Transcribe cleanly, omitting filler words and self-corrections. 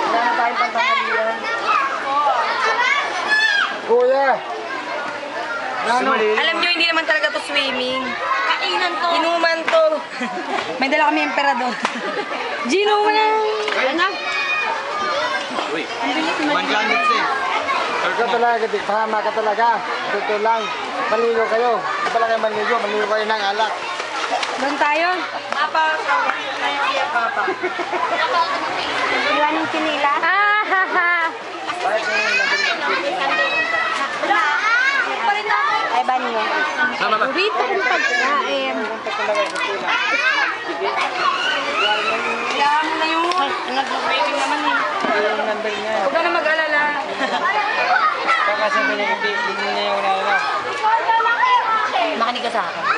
Wala na tayong pantangalian. Kuya! Alam nyo, hindi naman talaga to swimming. Kainan to. Inuman to. May dala kami emperador. Gino mo na. Anak. Uy, 100 eh. Ikaw talaga, tama ka talaga. Ito lang. Maligo kayo. Ito pala kayo maligo kayo ng alak. Doon tayo. Papa, Papa. Iwan yung chinila. Ay, banyo. Burrito ng pagkain. Kailangan mo na yung nag-waiting naman eh. Yung number niya. Huwag ka na mag-alala. Kakasabi niya, hindi niya yung nalala. Makinig ka sa akin.